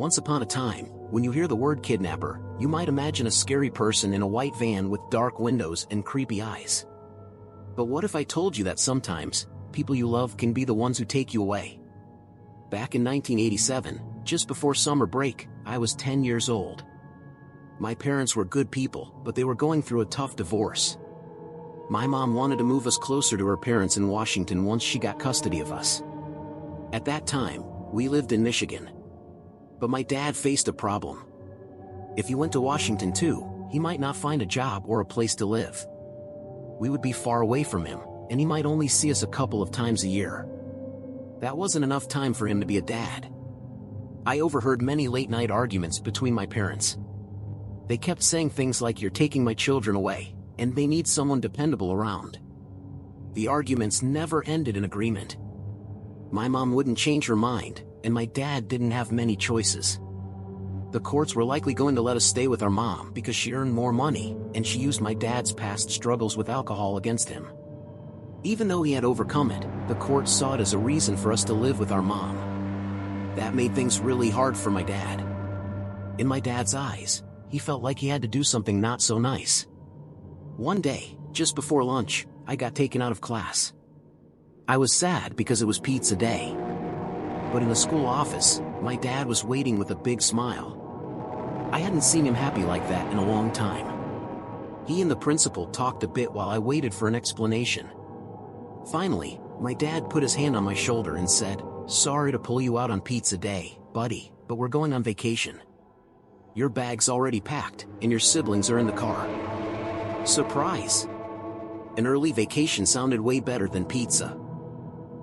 Once upon a time, when you hear the word kidnapper, you might imagine a scary person in a white van with dark windows and creepy eyes. But what if I told you that sometimes, people you love can be the ones who take you away? Back in 1987, just before summer break, I was 10 years old. My parents were good people, but they were going through a tough divorce. My mom wanted to move us closer to her parents in Washington once she got custody of us. At that time, we lived in Michigan. But my dad faced a problem. If he went to Washington too, he might not find a job or a place to live. We would be far away from him, and he might only see us a couple of times a year. That wasn't enough time for him to be a dad. I overheard many late-night arguments between my parents. They kept saying things like, "You're taking my children away, and they need someone dependable around." The arguments never ended in agreement. My mom wouldn't change her mind, and my dad didn't have many choices. The courts were likely going to let us stay with our mom because she earned more money, and she used my dad's past struggles with alcohol against him. Even though he had overcome it, the court saw it as a reason for us to live with our mom. That made things really hard for my dad. In my dad's eyes, he felt like he had to do something not so nice. One day, just before lunch, I got taken out of class. I was sad because it was pizza day. But in the school office, my dad was waiting with a big smile. I hadn't seen him happy like that in a long time. He and the principal talked a bit while I waited for an explanation. Finally, my dad put his hand on my shoulder and said, "Sorry to pull you out on pizza day, buddy, but we're going on vacation. Your bag's already packed, and your siblings are in the car." Surprise! An early vacation sounded way better than pizza.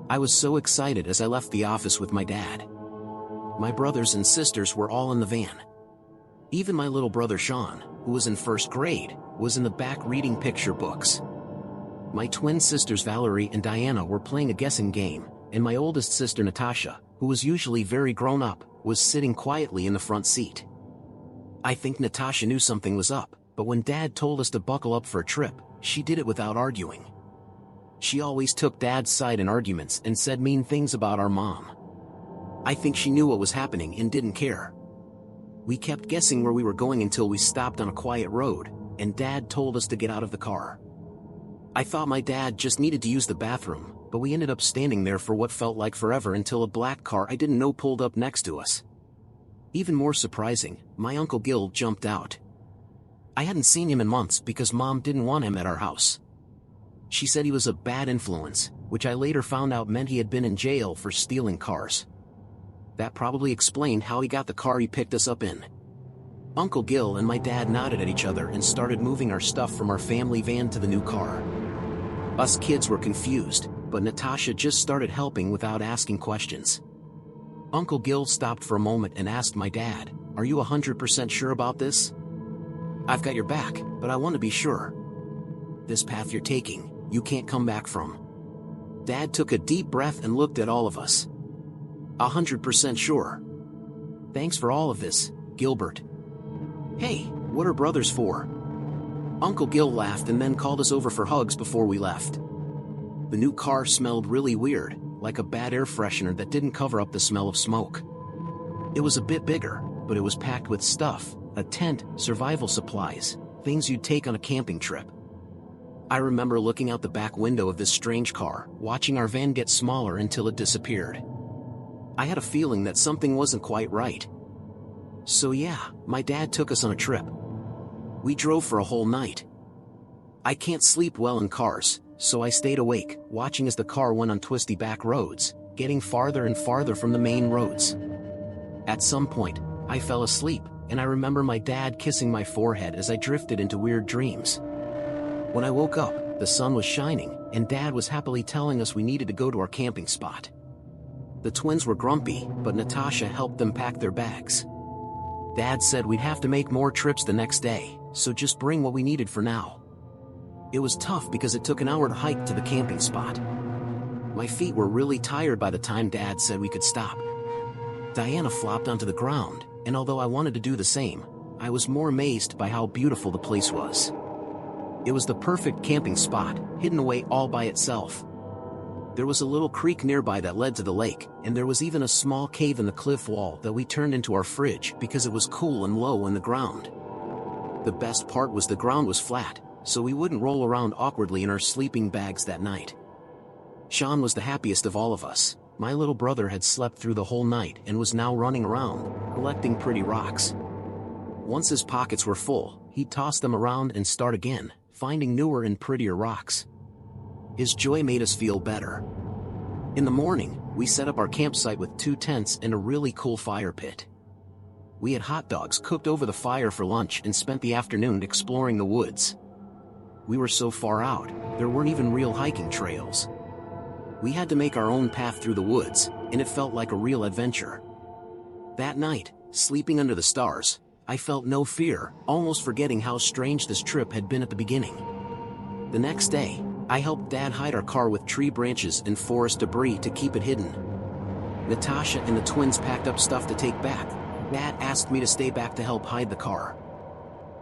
I was so excited as I left the office with my dad. My brothers and sisters were all in the van. Even my little brother Sean, who was in first grade, was in the back reading picture books. My twin sisters Valerie and Diana were playing a guessing game, and my oldest sister Natasha, who was usually very grown up, was sitting quietly in the front seat. I think Natasha knew something was up, but when Dad told us to buckle up for a trip, she did it without arguing. She always took Dad's side in arguments and said mean things about our mom. I think she knew what was happening and didn't care. We kept guessing where we were going until we stopped on a quiet road, and Dad told us to get out of the car. I thought my dad just needed to use the bathroom, but we ended up standing there for what felt like forever until a black car I didn't know pulled up next to us. Even more surprising, my Uncle Gil jumped out. I hadn't seen him in months because Mom didn't want him at our house. She said he was a bad influence, which I later found out meant he had been in jail for stealing cars. That probably explained how he got the car he picked us up in. Uncle Gil and my dad nodded at each other and started moving our stuff from our family van to the new car. Us kids were confused, but Natasha just started helping without asking questions. Uncle Gil stopped for a moment and asked my dad, "Are you 100% sure about this?" "I've got your back, but I want to be sure. This path you're taking, you can't come back from." Dad took a deep breath and looked at all of us. 100% sure. "Thanks for all of this, Gilbert." "Hey, what are brothers for?" Uncle Gil laughed and then called us over for hugs before we left. The new car smelled really weird, like a bad air freshener that didn't cover up the smell of smoke. It was a bit bigger, but it was packed with stuff, a tent, survival supplies, things you'd take on a camping trip. I remember looking out the back window of this strange car, watching our van get smaller until it disappeared. I had a feeling that something wasn't quite right. So yeah, my dad took us on a trip. We drove for a whole night. I can't sleep well in cars, so I stayed awake, watching as the car went on twisty back roads, getting farther and farther from the main roads. At some point, I fell asleep, and I remember my dad kissing my forehead as I drifted into weird dreams. When I woke up, the sun was shining, and Dad was happily telling us we needed to go to our camping spot. The twins were grumpy, but Natasha helped them pack their bags. Dad said we'd have to make more trips the next day, so just bring what we needed for now. It was tough because it took an hour to hike to the camping spot. My feet were really tired by the time Dad said we could stop. Diana flopped onto the ground, and although I wanted to do the same, I was more amazed by how beautiful the place was. It was the perfect camping spot, hidden away all by itself. There was a little creek nearby that led to the lake, and there was even a small cave in the cliff wall that we turned into our fridge because it was cool and low in the ground. The best part was the ground was flat, so we wouldn't roll around awkwardly in our sleeping bags that night. Sean was the happiest of all of us. My little brother had slept through the whole night and was now running around, collecting pretty rocks. Once his pockets were full, he'd toss them around and start again, finding newer and prettier rocks. His joy made us feel better. In the morning, we set up our campsite with 2 tents and a really cool fire pit. We had hot dogs cooked over the fire for lunch and spent the afternoon exploring the woods. We were so far out, there weren't even real hiking trails. We had to make our own path through the woods, and it felt like a real adventure. That night, sleeping under the stars, I felt no fear, almost forgetting how strange this trip had been at the beginning. The next day, I helped Dad hide our car with tree branches and forest debris to keep it hidden. Natasha and the twins packed up stuff to take back. Dad asked me to stay back to help hide the car.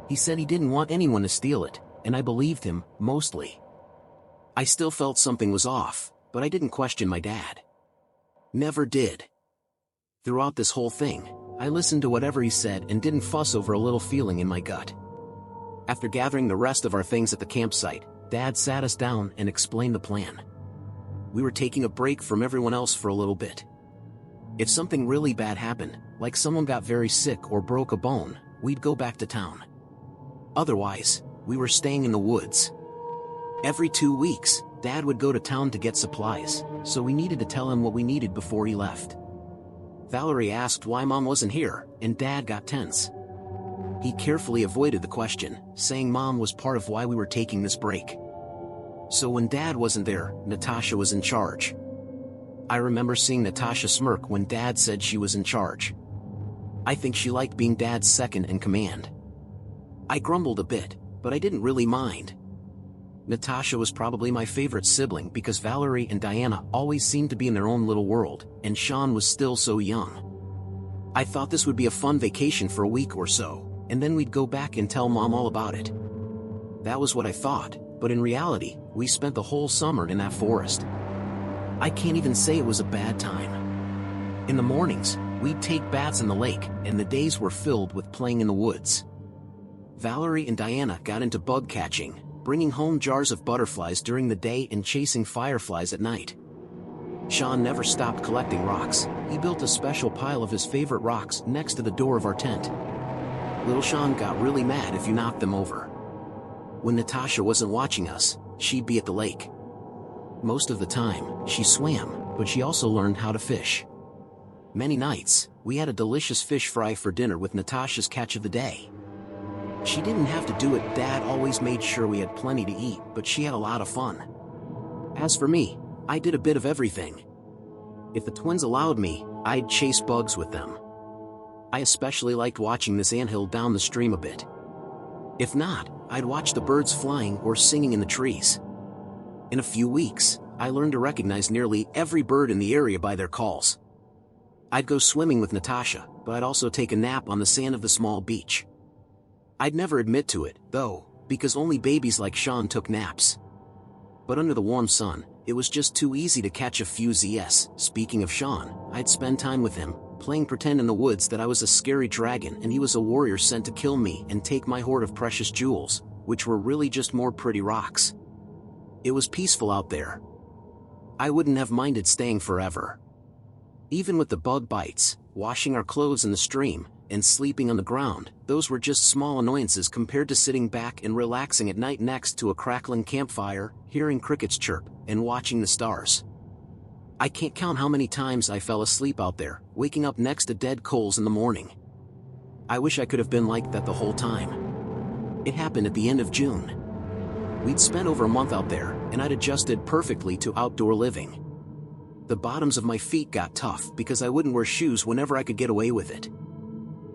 He said he didn't want anyone to steal it, and I believed him, mostly. I still felt something was off, but I didn't question my dad. Never did. Throughout this whole thing, I listened to whatever he said and didn't fuss over a little feeling in my gut. After gathering the rest of our things at the campsite, Dad sat us down and explained the plan. We were taking a break from everyone else for a little bit. If something really bad happened, like someone got very sick or broke a bone, we'd go back to town. Otherwise, we were staying in the woods. Every 2 weeks, Dad would go to town to get supplies, so we needed to tell him what we needed before he left. Valerie asked why Mom wasn't here, and Dad got tense. He carefully avoided the question, saying Mom was part of why we were taking this break. So when Dad wasn't there, Natasha was in charge. I remember seeing Natasha smirk when Dad said she was in charge. I think she liked being Dad's second in command. I grumbled a bit, but I didn't really mind. Natasha was probably my favorite sibling because Valerie and Diana always seemed to be in their own little world, and Sean was still so young. I thought this would be a fun vacation for a week or so, and then we'd go back and tell Mom all about it. That was what I thought, but in reality, we spent the whole summer in that forest. I can't even say it was a bad time. In the mornings, we'd take baths in the lake, and the days were filled with playing in the woods. Valerie and Diana got into bug catching, bringing home jars of butterflies during the day and chasing fireflies at night. Sean never stopped collecting rocks. He built a special pile of his favorite rocks next to the door of our tent. Little Sean got really mad if you knocked them over. When Natasha wasn't watching us, she'd be at the lake. Most of the time, she swam, but she also learned how to fish. Many nights, we had a delicious fish fry for dinner with Natasha's catch of the day. She didn't have to do it. Dad always made sure we had plenty to eat, but she had a lot of fun. As for me, I did a bit of everything. If the twins allowed me, I'd chase bugs with them. I especially liked watching this anthill down the stream a bit. If not, I'd watch the birds flying or singing in the trees. In a few weeks, I learned to recognize nearly every bird in the area by their calls. I'd go swimming with Natasha, but I'd also take a nap on the sand of the small beach. I'd never admit to it, though, because only babies like Sean took naps. But under the warm sun, it was just too easy to catch a few Zs. Speaking of Sean, I'd spend time with him, playing pretend in the woods that I was a scary dragon and he was a warrior sent to kill me and take my hoard of precious jewels, which were really just more pretty rocks. It was peaceful out there. I wouldn't have minded staying forever. Even with the bug bites, washing our clothes in the stream, and sleeping on the ground, those were just small annoyances compared to sitting back and relaxing at night next to a crackling campfire, hearing crickets chirp, and watching the stars. I can't count how many times I fell asleep out there, waking up next to dead coals in the morning. I wish I could have been like that the whole time. It happened at the end of June. We'd spent over a month out there, and I'd adjusted perfectly to outdoor living. The bottoms of my feet got tough because I wouldn't wear shoes whenever I could get away with it.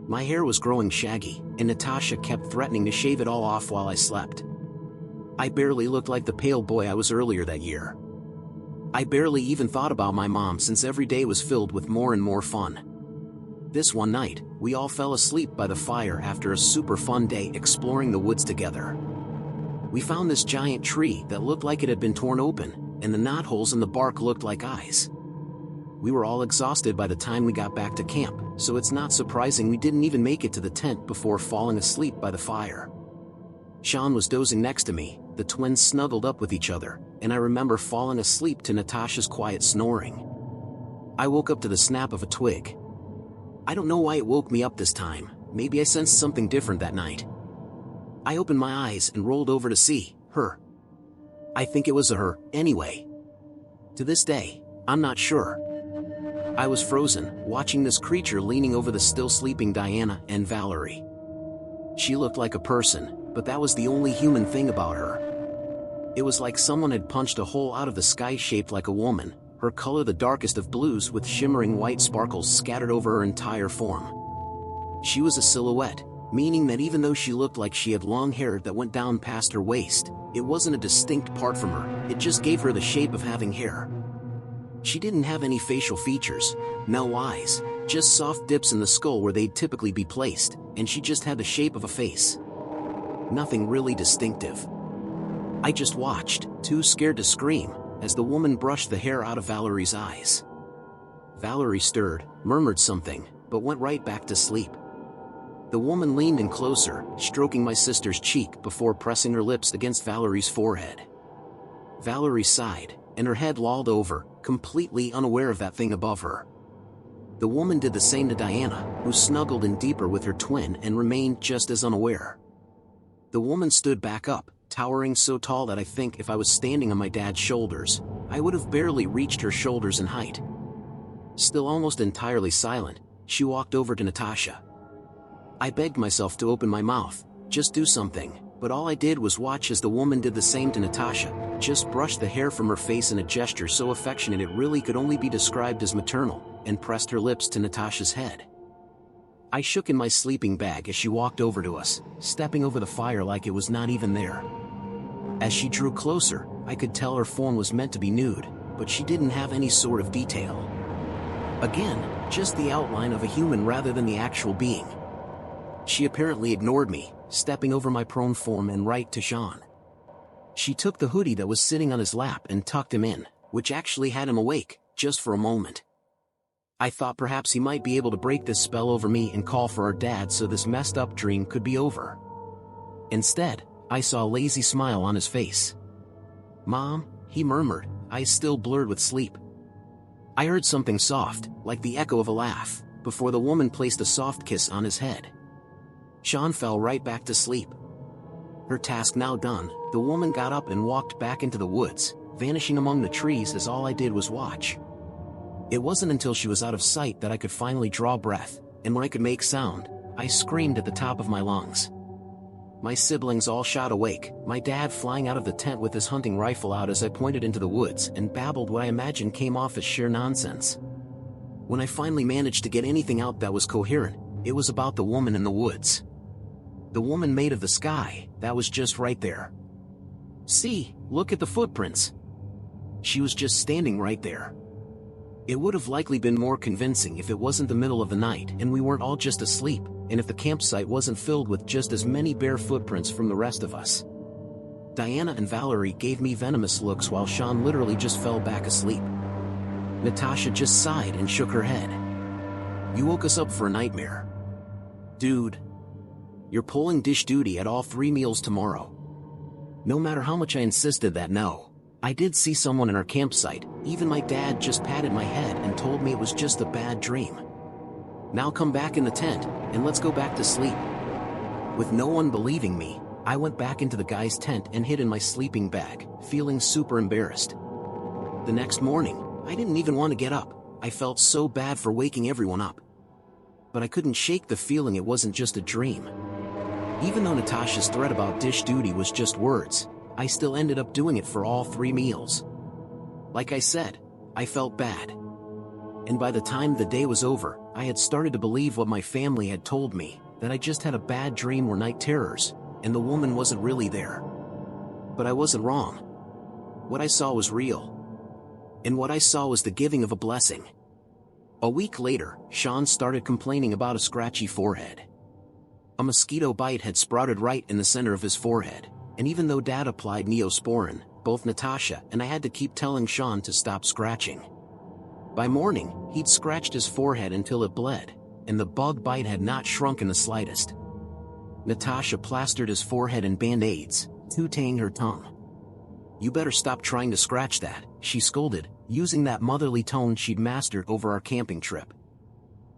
My hair was growing shaggy, and Natasha kept threatening to shave it all off while I slept. I barely looked like the pale boy I was earlier that year. I barely even thought about my mom since every day was filled with more and more fun. This one night, we all fell asleep by the fire after a super fun day exploring the woods together. We found this giant tree that looked like it had been torn open, and the knotholes in the bark looked like eyes. We were all exhausted by the time we got back to camp, so it's not surprising we didn't even make it to the tent before falling asleep by the fire. Sean was dozing next to me, the twins snuggled up with each other, and I remember falling asleep to Natasha's quiet snoring. I woke up to the snap of a twig. I don't know why it woke me up this time, maybe I sensed something different that night. I opened my eyes and rolled over to see her. I think it was a her, anyway. To this day, I'm not sure. I was frozen, watching this creature leaning over the still sleeping Diana and Valerie. She looked like a person, but that was the only human thing about her. It was like someone had punched a hole out of the sky shaped like a woman, her color the darkest of blues with shimmering white sparkles scattered over her entire form. She was a silhouette, meaning that even though she looked like she had long hair that went down past her waist, it wasn't a distinct part from her, it just gave her the shape of having hair. She didn't have any facial features, no eyes, just soft dips in the skull where they'd typically be placed, and she just had the shape of a face. Nothing really distinctive. I just watched, too scared to scream, as the woman brushed the hair out of Valerie's eyes. Valerie stirred, murmured something, but went right back to sleep. The woman leaned in closer, stroking my sister's cheek before pressing her lips against Valerie's forehead. Valerie sighed, and her head lolled over, completely unaware of that thing above her. The woman did the same to Diana, who snuggled in deeper with her twin and remained just as unaware. The woman stood back up, towering so tall that I think if I was standing on my dad's shoulders, I would have barely reached her shoulders in height. Still almost entirely silent, she walked over to Natasha. I begged myself to open my mouth, just do something, but all I did was watch as the woman did the same to Natasha, just brushed the hair from her face in a gesture so affectionate it really could only be described as maternal, and pressed her lips to Natasha's head. I shook in my sleeping bag as she walked over to us, stepping over the fire like it was not even there. As she drew closer, I could tell her form was meant to be nude, but she didn't have any sort of detail. Again, just the outline of a human rather than the actual being. She apparently ignored me, stepping over my prone form and right to Sean. She took the hoodie that was sitting on his lap and tucked him in, which actually had him awake, just for a moment. I thought perhaps he might be able to break this spell over me and call for our dad so this messed up dream could be over. Instead, I saw a lazy smile on his face. "Mom," he murmured, eyes still blurred with sleep. I heard something soft, like the echo of a laugh, before the woman placed a soft kiss on his head. Sean fell right back to sleep. Her task now done, the woman got up and walked back into the woods, vanishing among the trees as all I did was watch. It wasn't until she was out of sight that I could finally draw breath, and when I could make sound, I screamed at the top of my lungs. My siblings all shot awake, my dad flying out of the tent with his hunting rifle out as I pointed into the woods and babbled what I imagined came off as sheer nonsense. When I finally managed to get anything out that was coherent, it was about the woman in the woods. The woman made of the sky, that was just right there. See, look at the footprints. She was just standing right there. It would have likely been more convincing if it wasn't the middle of the night and we weren't all just asleep, and if the campsite wasn't filled with just as many bare footprints from the rest of us. Diana and Valerie gave me venomous looks while Sean literally just fell back asleep. Natasha just sighed and shook her head. "You woke us up for a nightmare. Dude. You're pulling dish duty at all 3 meals tomorrow." No matter how much I insisted that no, I did see someone in our campsite, even my dad just patted my head and told me it was just a bad dream. Now come back in the tent, and let's go back to sleep. With no one believing me, I went back into the guy's tent and hid in my sleeping bag, feeling super embarrassed. The next morning, I didn't even want to get up, I felt so bad for waking everyone up. But I couldn't shake the feeling it wasn't just a dream. Even though Natasha's threat about dish duty was just words, I still ended up doing it for all 3 meals. Like I said, I felt bad. And by the time the day was over, I had started to believe what my family had told me, that I just had a bad dream or night terrors, and the woman wasn't really there. But I wasn't wrong. What I saw was real. And what I saw was the giving of a blessing. A week later, Sean started complaining about a scratchy forehead. A mosquito bite had sprouted right in the center of his forehead, and even though Dad applied Neosporin, both Natasha and I had to keep telling Sean to stop scratching. By morning, he'd scratched his forehead until it bled, and the bug bite had not shrunk in the slightest. Natasha plastered his forehead in band-aids, tootling her tongue. "You better stop trying to scratch that," she scolded, using that motherly tone she'd mastered over our camping trip.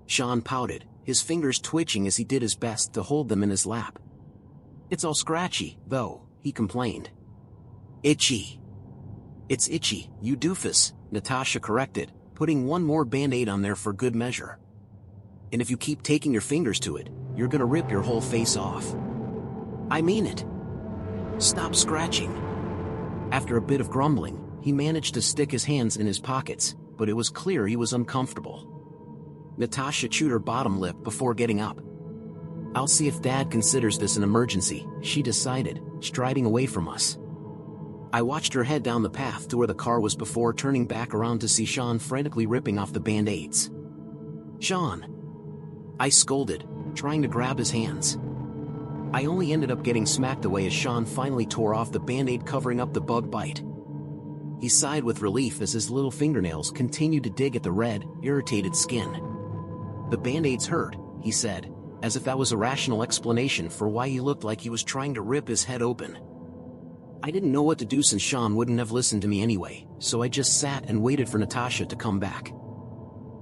Sean pouted, his fingers twitching as he did his best to hold them in his lap. "It's all scratchy, though," he complained. "Itchy." "It's itchy, you doofus," Natasha corrected, putting one more band-aid on there for good measure. "And if you keep taking your fingers to it, you're gonna rip your whole face off." "I mean it. Stop scratching." After a bit of grumbling, he managed to stick his hands in his pockets, but it was clear he was uncomfortable. Natasha chewed her bottom lip before getting up. "I'll see if Dad considers this an emergency," she decided, striding away from us. I watched her head down the path to where the car was before turning back around to see Sean frantically ripping off the band-aids. "Sean!" I scolded, trying to grab his hands. I only ended up getting smacked away as Sean finally tore off the band-aid covering up the bug bite. He sighed with relief as his little fingernails continued to dig at the red, irritated skin. "The band-aids hurt," he said, as if that was a rational explanation for why he looked like he was trying to rip his head open. I didn't know what to do since Sean wouldn't have listened to me anyway, so I just sat and waited for Natasha to come back.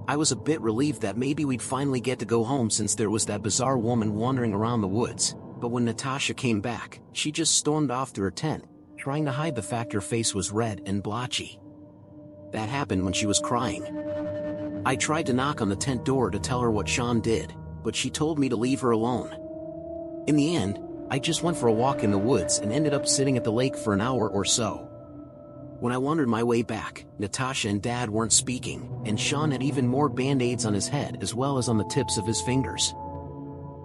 I was a bit relieved that maybe we'd finally get to go home since there was that bizarre woman wandering around the woods, but when Natasha came back, she just stormed off to her tent, trying to hide the fact her face was red and blotchy. That happened when she was crying. I tried to knock on the tent door to tell her what Sean did, but she told me to leave her alone. In the end, I just went for a walk in the woods and ended up sitting at the lake for an hour or so. When I wandered my way back, Natasha and Dad weren't speaking, and Sean had even more band-aids on his head as well as on the tips of his fingers.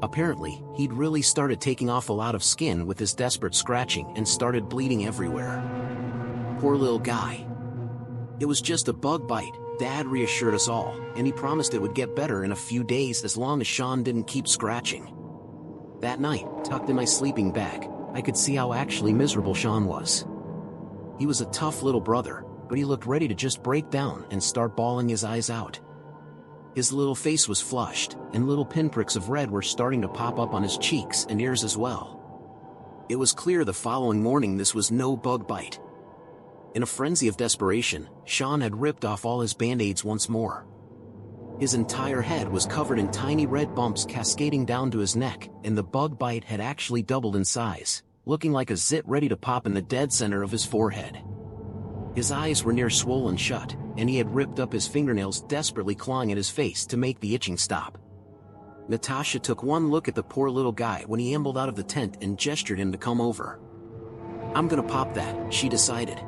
Apparently, he'd really started taking off a lot of skin with his desperate scratching and started bleeding everywhere. Poor little guy. It was just a bug bite, Dad reassured us all, and he promised it would get better in a few days as long as Sean didn't keep scratching. That night, tucked in my sleeping bag, I could see how actually miserable Sean was. He was a tough little brother, but he looked ready to just break down and start bawling his eyes out. His little face was flushed, and little pinpricks of red were starting to pop up on his cheeks and ears as well. It was clear the following morning this was no bug bite. In a frenzy of desperation, Sean had ripped off all his band-aids once more. His entire head was covered in tiny red bumps cascading down to his neck, and the bug bite had actually doubled in size, looking like a zit ready to pop in the dead center of his forehead. His eyes were near swollen shut, and he had ripped up his fingernails desperately clawing at his face to make the itching stop. Natasha took one look at the poor little guy when he ambled out of the tent and gestured him to come over. "I'm gonna pop that," she decided.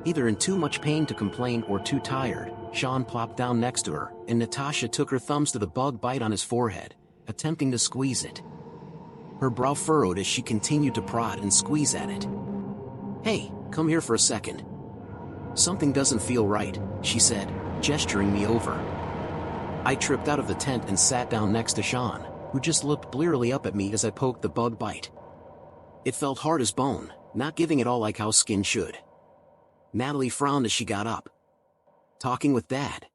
Either in too much pain to complain or too tired, Sean plopped down next to her, and Natasha took her thumbs to the bug bite on his forehead, attempting to squeeze it. Her brow furrowed as she continued to prod and squeeze at it. "Hey, come here for a second." "Something doesn't feel right," she said, gesturing me over. I tripped out of the tent and sat down next to Sean, who just looked blearily up at me as I poked the bug bite. It felt hard as bone, not giving it all like how skin should. Natalie frowned as she got up. "Talking with Dad?"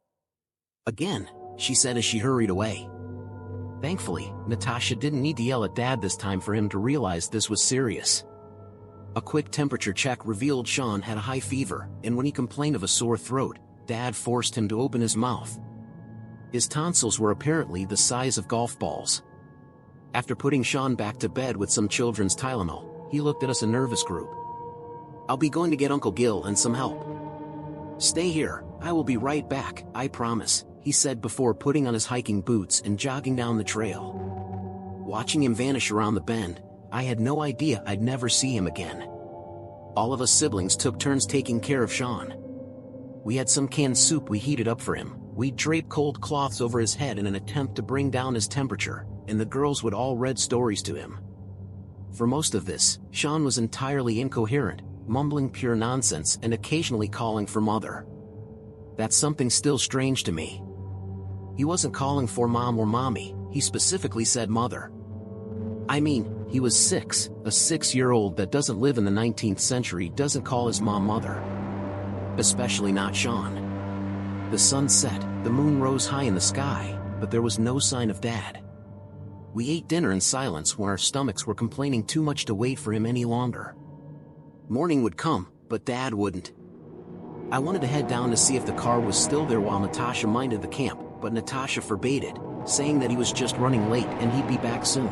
"Again," she said as she hurried away. Thankfully, Natasha didn't need to yell at Dad this time for him to realize this was serious. A quick temperature check revealed Sean had a high fever, and when he complained of a sore throat, Dad forced him to open his mouth. His tonsils were apparently the size of golf balls. After putting Sean back to bed with some children's Tylenol, he looked at us a nervous group. "I'll be going to get Uncle Gil and some help." "Stay here, I will be right back, I promise," he said before putting on his hiking boots and jogging down the trail. Watching him vanish around the bend, I had no idea I'd never see him again. All of us siblings took turns taking care of Sean. We had some canned soup we heated up for him, we'd drape cold cloths over his head in an attempt to bring down his temperature, and the girls would all read stories to him. For most of this, Sean was entirely incoherent, mumbling pure nonsense and occasionally calling for Mother. That's something still strange to me. He wasn't calling for Mom or Mommy, he specifically said Mother. I mean, He was 6, a 6-year-old that doesn't live in the 19th century doesn't call his mom mother. Especially not Sean. The sun set, the moon rose high in the sky, but there was no sign of Dad. We ate dinner in silence when our stomachs were complaining too much to wait for him any longer. Morning would come, but Dad wouldn't. I wanted to head down to see if the car was still there while Natasha minded the camp, but Natasha forbade it, saying that he was just running late and he'd be back soon.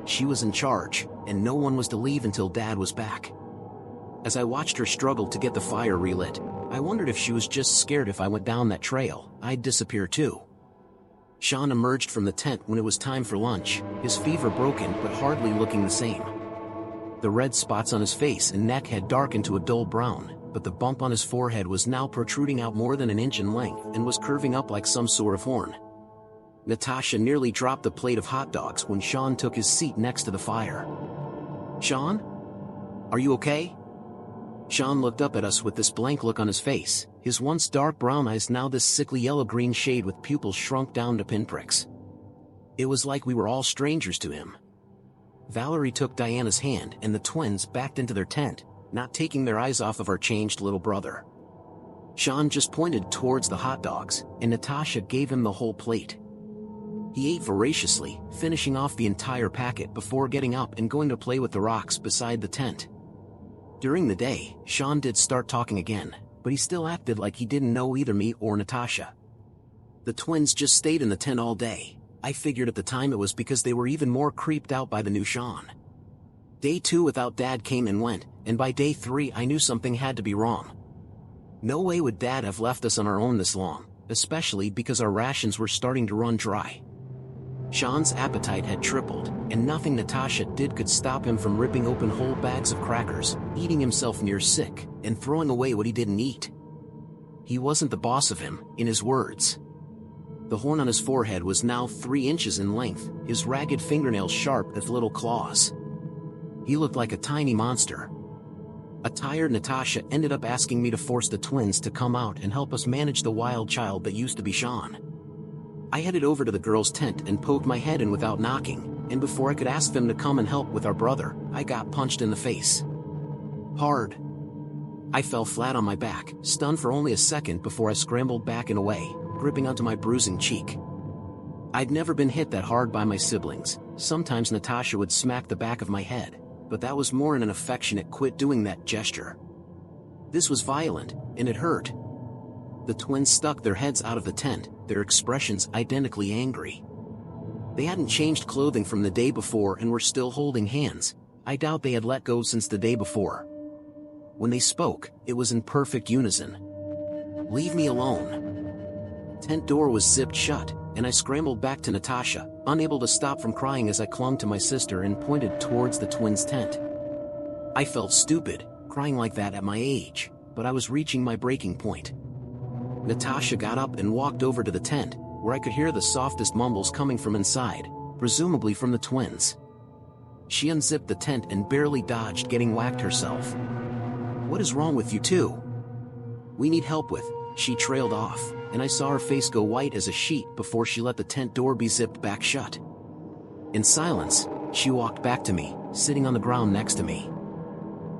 She was in charge, and no one was to leave until Dad was back. As I watched her struggle to get the fire relit, I wondered if she was just scared if I went down that trail, I'd disappear too. Sean emerged from the tent when it was time for lunch, his fever broken but hardly looking the same. The red spots on his face and neck had darkened to a dull brown, but the bump on his forehead was now protruding out more than an inch in length and was curving up like some sort of horn. Natasha nearly dropped the plate of hot dogs when Sean took his seat next to the fire. "Sean? Are you okay?" Sean looked up at us with this blank look on his face, his once dark brown eyes now this sickly yellow-green shade with pupils shrunk down to pinpricks. It was like we were all strangers to him. Valerie took Diana's hand and the twins backed into their tent, not taking their eyes off of our changed little brother. Sean just pointed towards the hot dogs, and Natasha gave him the whole plate. He ate voraciously, finishing off the entire packet before getting up and going to play with the rocks beside the tent. During the day, Sean did start talking again, but he still acted like he didn't know either me or Natasha. The twins just stayed in the tent all day. I figured at the time it was because they were even more creeped out by the new Sean. Day 2 without Dad came and went, and by day 3 I knew something had to be wrong. No way would Dad have left us on our own this long, especially because our rations were starting to run dry. Sean's appetite had tripled, and nothing Natasha did could stop him from ripping open whole bags of crackers, eating himself near sick, and throwing away what he didn't eat. He wasn't the boss of him, in his words. The horn on his forehead was now 3 inches in length, his ragged fingernails sharp as little claws. He looked like a tiny monster. A tired Natasha ended up asking me to force the twins to come out and help us manage the wild child that used to be Sean. I headed over to the girls' tent and poked my head in without knocking, and before I could ask them to come and help with our brother, I got punched in the face. Hard. I fell flat on my back, stunned for only a second before I scrambled back and away, gripping onto my bruising cheek. I'd never been hit that hard by my siblings. Sometimes Natasha would smack the back of my head, but that was more in an affectionate quit doing that gesture. This was violent, and it hurt. The twins stuck their heads out of the tent, their expressions identically angry. They hadn't changed clothing from the day before and were still holding hands. I doubt they had let go since the day before. When they spoke, it was in perfect unison. "Leave me alone." Tent door was zipped shut, and I scrambled back to Natasha, unable to stop from crying as I clung to my sister and pointed towards the twins' tent. I felt stupid, crying like that at my age, but I was reaching my breaking point. Natasha got up and walked over to the tent, where I could hear the softest mumbles coming from inside, presumably from the twins. She unzipped the tent and barely dodged getting whacked herself. "What is wrong with you two?" "We need help with," she trailed off, and I saw her face go white as a sheet before she let the tent door be zipped back shut. In silence, she walked back to me, sitting on the ground next to me.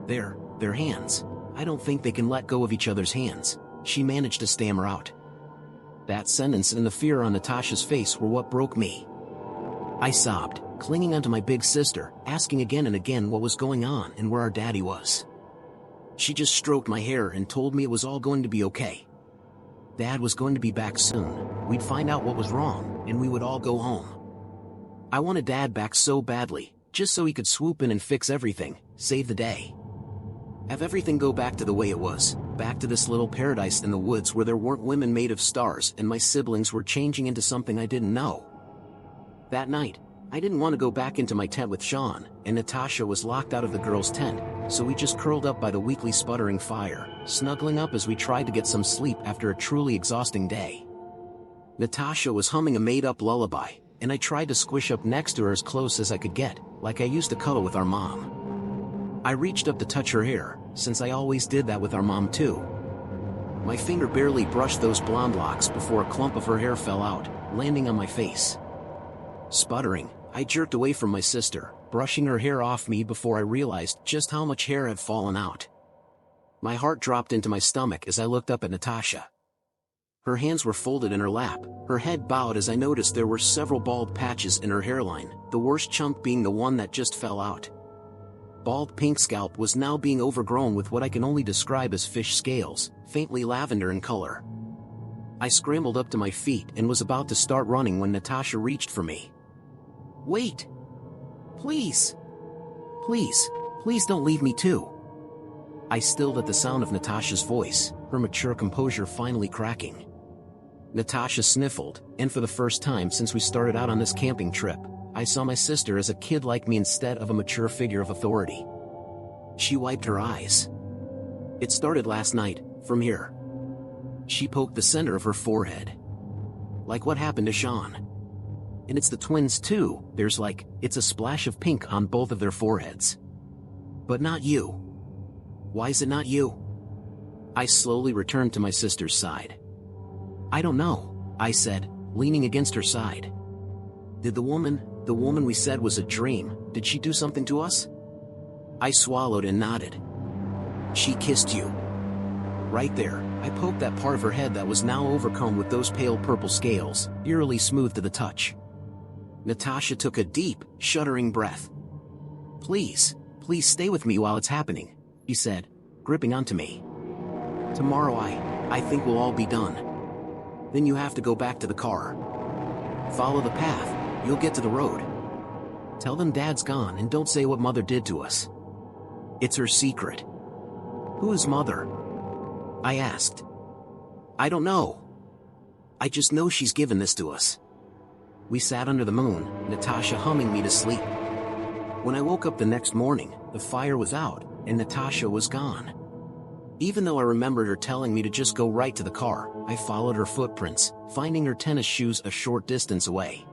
Their hands. I don't think they can let go of each other's hands," she managed to stammer out. That sentence and the fear on Natasha's face were what broke me. I sobbed, clinging onto my big sister, asking again and again what was going on and where our daddy was. She just stroked my hair and told me it was all going to be okay. Dad was going to be back soon, we'd find out what was wrong, and we would all go home. I wanted Dad back so badly, just so he could swoop in and fix everything, save the day. Have everything go back to the way it was, back to this little paradise in the woods where there weren't women made of stars and my siblings were changing into something I didn't know. That night, I didn't want to go back into my tent with Sean, and Natasha was locked out of the girls' tent, so we just curled up by the weekly sputtering fire, snuggling up as we tried to get some sleep after a truly exhausting day. Natasha was humming a made-up lullaby, and I tried to squish up next to her as close as I could get, like I used to cuddle with our mom. I reached up to touch her hair, since I always did that with our mom too. My finger barely brushed those blonde locks before a clump of her hair fell out, landing on my face. Sputtering, I jerked away from my sister, brushing her hair off me before I realized just how much hair had fallen out. My heart dropped into my stomach as I looked up at Natasha. Her hands were folded in her lap, her head bowed as I noticed there were several bald patches in her hairline, the worst chunk being the one that just fell out. Bald pink scalp was now being overgrown with what I can only describe as fish scales, faintly lavender in color. I scrambled up to my feet and was about to start running when Natasha reached for me. "Wait! Please! Please, please don't leave me too!" I stilled at the sound of Natasha's voice, her mature composure finally cracking. Natasha sniffled, and for the first time since we started out on this camping trip, I saw my sister as a kid like me instead of a mature figure of authority. She wiped her eyes. "It started last night, from here." She poked the center of her forehead. "Like what happened to Sean. And it's the twins too, it's a splash of pink on both of their foreheads. But not you. Why is it not you?" I slowly returned to my sister's side. "I don't know," I said, leaning against her side. "Did the woman we said was a dream, did she do something to us?" I swallowed and nodded. "She kissed you." Right there, I poked that part of her head that was now overcome with those pale purple scales, eerily smooth to the touch. Natasha took a deep, shuddering breath. Please stay with me while it's happening," she said, gripping onto me. "Tomorrow I think we'll all be done. Then you have to go back to the car. Follow the path, you'll get to the road. Tell them Dad's gone and don't say what Mother did to us. It's her secret." "Who is Mother?" I asked. "I don't know. I just know she's given this to us." We sat under the moon, Natasha humming me to sleep. When I woke up the next morning, the fire was out, and Natasha was gone. Even though I remembered her telling me to just go right to the car, I followed her footprints, finding her tennis shoes a short distance away.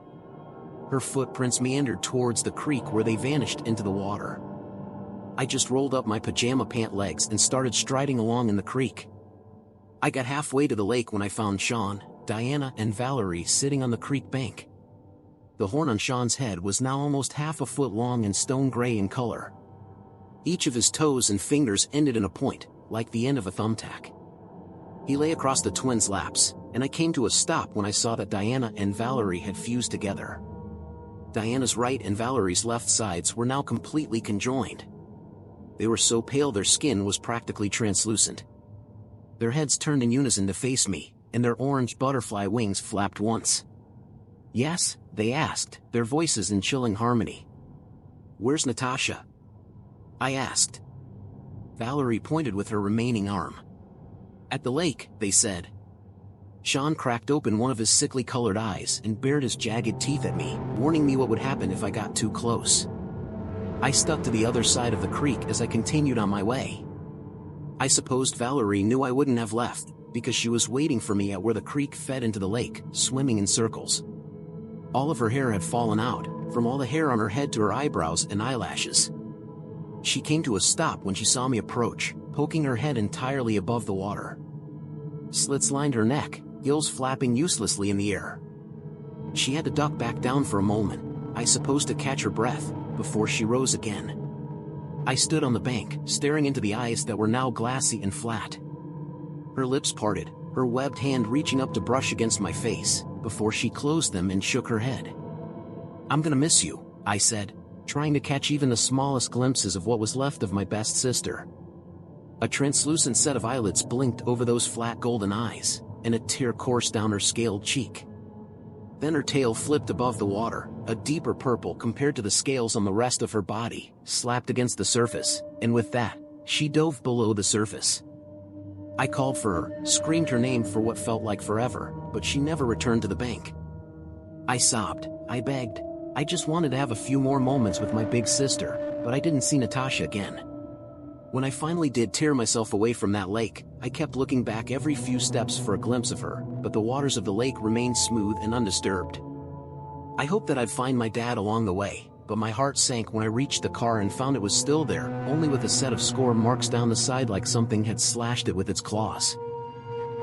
Her footprints meandered towards the creek where they vanished into the water. I just rolled up my pajama pant legs and started striding along in the creek. I got halfway to the lake when I found Sean, Diana, and Valerie sitting on the creek bank. The horn on Sean's head was now almost half a foot long and stone gray in color. Each of his toes and fingers ended in a point, like the end of a thumbtack. He lay across the twins' laps, and I came to a stop when I saw that Diana and Valerie had fused together. Diana's right and Valerie's left sides were now completely conjoined. They were so pale their skin was practically translucent. Their heads turned in unison to face me, and their orange butterfly wings flapped once. "Yes?" they asked, their voices in chilling harmony. "Where's Natasha?" I asked. Valerie pointed with her remaining arm. "At the lake," they said. Sean cracked open one of his sickly colored eyes and bared his jagged teeth at me, warning me what would happen if I got too close. I stuck to the other side of the creek as I continued on my way. I supposed Valerie knew I wouldn't have left, because she was waiting for me at where the creek fed into the lake, swimming in circles. All of her hair had fallen out, from all the hair on her head to her eyebrows and eyelashes. She came to a stop when she saw me approach, poking her head entirely above the water. Slits lined her neck, gills flapping uselessly in the air. She had to duck back down for a moment, I suppose to catch her breath, before she rose again. I stood on the bank, staring into the eyes that were now glassy and flat. Her lips parted, her webbed hand reaching up to brush against my face, before she closed them and shook her head. "I'm gonna miss you," I said, trying to catch even the smallest glimpses of what was left of my best sister. A translucent set of eyelids blinked over those flat golden eyes, and a tear coursed down her scaled cheek. Then her tail flipped above the water, a deeper purple compared to the scales on the rest of her body, slapped against the surface, and with that, she dove below the surface. I called for her, screamed her name for what felt like forever, but she never returned to the bank. I sobbed, I begged. I just wanted to have a few more moments with my big sister, but I didn't see Natasha again. When I finally did tear myself away from that lake, I kept looking back every few steps for a glimpse of her, but the waters of the lake remained smooth and undisturbed. I hoped that I'd find my dad along the way, but my heart sank when I reached the car and found it was still there, only with a set of score marks down the side like something had slashed it with its claws.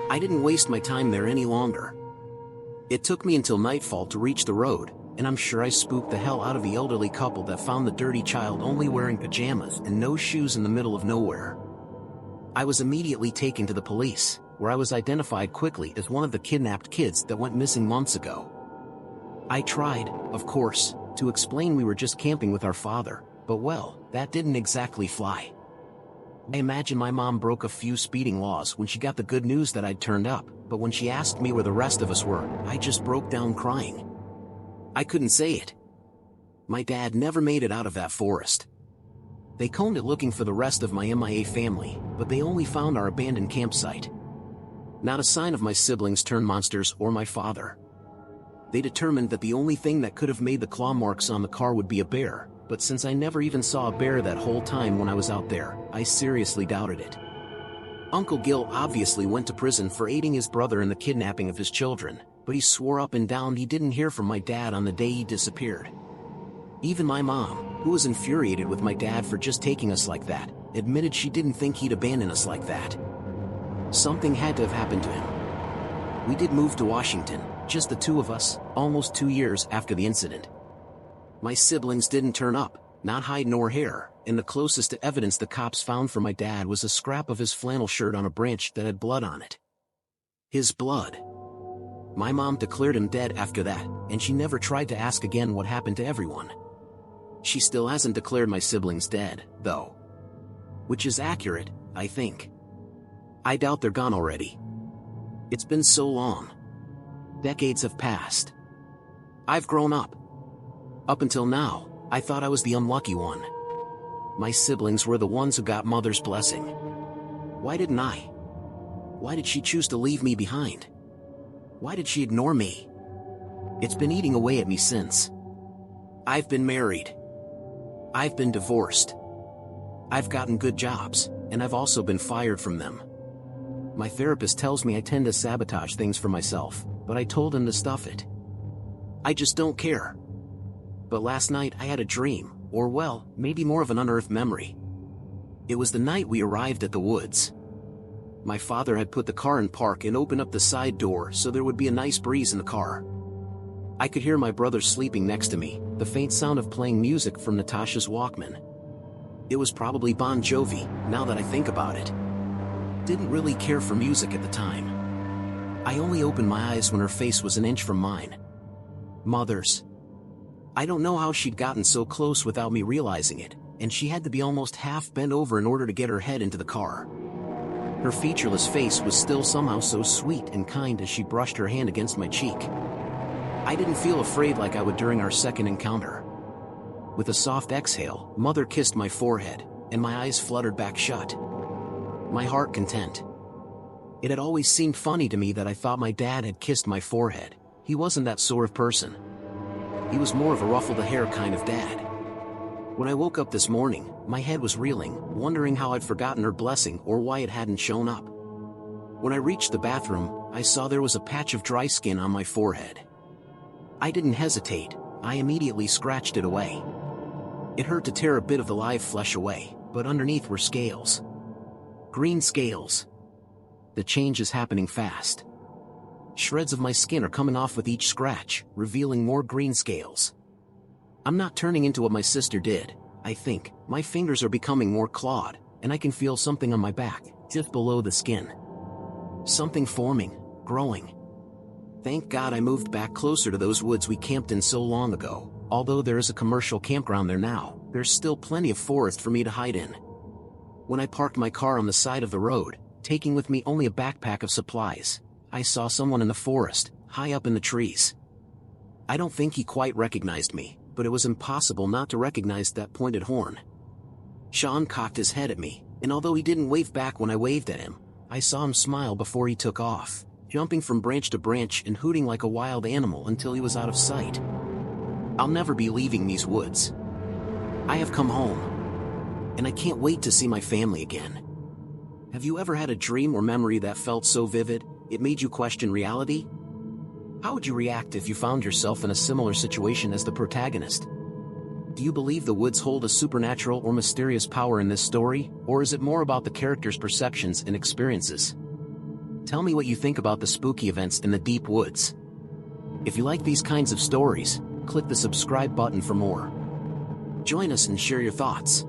I didn't waste my time there any longer. It took me until nightfall to reach the road, and I'm sure I spooked the hell out of the elderly couple that found the dirty child only wearing pajamas and no shoes in the middle of nowhere. I was immediately taken to the police, where I was identified quickly as one of the kidnapped kids that went missing months ago. I tried, of course, to explain we were just camping with our father, but well, that didn't exactly fly. I imagine my mom broke a few speeding laws when she got the good news that I'd turned up, but when she asked me where the rest of us were, I just broke down crying. I couldn't say it. My dad never made it out of that forest. They combed it looking for the rest of my MIA family, but they only found our abandoned campsite. Not a sign of my siblings turned monsters or my father. They determined that the only thing that could have made the claw marks on the car would be a bear, but since I never even saw a bear that whole time when I was out there, I seriously doubted it. Uncle Gil obviously went to prison for aiding his brother in the kidnapping of his children, but he swore up and down he didn't hear from my dad on the day he disappeared. Even my mom, who was infuriated with my dad for just taking us like that, admitted she didn't think he'd abandon us like that. Something had to have happened to him. We did move to Washington, just the two of us, almost 2 years after the incident. My siblings didn't turn up, not hide nor hair, and the closest to evidence the cops found for my dad was a scrap of his flannel shirt on a branch that had blood on it. His blood. My mom declared him dead after that, and she never tried to ask again what happened to everyone. She still hasn't declared my siblings dead, though. Which is accurate, I think. I doubt they're gone already. It's been so long. Decades have passed. I've grown up. Up until now, I thought I was the unlucky one. My siblings were the ones who got mother's blessing. Why didn't I? Why did she choose to leave me behind? Why did she ignore me? It's been eating away at me since. I've been married. I've been divorced. I've gotten good jobs, and I've also been fired from them. My therapist tells me I tend to sabotage things for myself, but I told him to stuff it. I just don't care. But last night I had a dream, or well, maybe more of an unearthed memory. It was the night we arrived at the woods. My father had put the car in park and opened up the side door so there would be a nice breeze in the car. I could hear my brother sleeping next to me, the faint sound of playing music from Natasha's Walkman. It was probably Bon Jovi, now that I think about it. Didn't really care for music at the time. I only opened my eyes when her face was an inch from mine. Mother's. I don't know how she'd gotten so close without me realizing it, and she had to be almost half bent over in order to get her head into the car. Her featureless face was still somehow so sweet and kind as she brushed her hand against my cheek. I didn't feel afraid like I would during our second encounter. With a soft exhale, Mother kissed my forehead, and my eyes fluttered back shut. My heart content. It had always seemed funny to me that I thought my dad had kissed my forehead. He wasn't that sort of person. He was more of a ruffle-the-hair kind of dad. When I woke up this morning, my head was reeling, wondering how I'd forgotten her blessing or why it hadn't shown up. When I reached the bathroom, I saw there was a patch of dry skin on my forehead. I didn't hesitate, I immediately scratched it away. It hurt to tear a bit of the live flesh away, but underneath were scales. Green scales. The change is happening fast. Shreds of my skin are coming off with each scratch, revealing more green scales. I'm not turning into what my sister did, I think. My fingers are becoming more clawed, and I can feel something on my back, just below the skin. Something forming, growing. Thank God I moved back closer to those woods we camped in so long ago. Although there is a commercial campground there now, there's still plenty of forest for me to hide in. When I parked my car on the side of the road, taking with me only a backpack of supplies, I saw someone in the forest, high up in the trees. I don't think he quite recognized me, but it was impossible not to recognize that pointed horn. Sean cocked his head at me, and although he didn't wave back when I waved at him, I saw him smile before he took off, jumping from branch to branch and hooting like a wild animal until he was out of sight. I'll never be leaving these woods. I have come home, and I can't wait to see my family again. Have you ever had a dream or memory that felt so vivid, it made you question reality? How would you react if you found yourself in a similar situation as the protagonist? Do you believe the woods hold a supernatural or mysterious power in this story, or is it more about the characters' perceptions and experiences? Tell me what you think about the spooky events in the deep woods. If you like these kinds of stories, click the subscribe button for more. Join us and share your thoughts.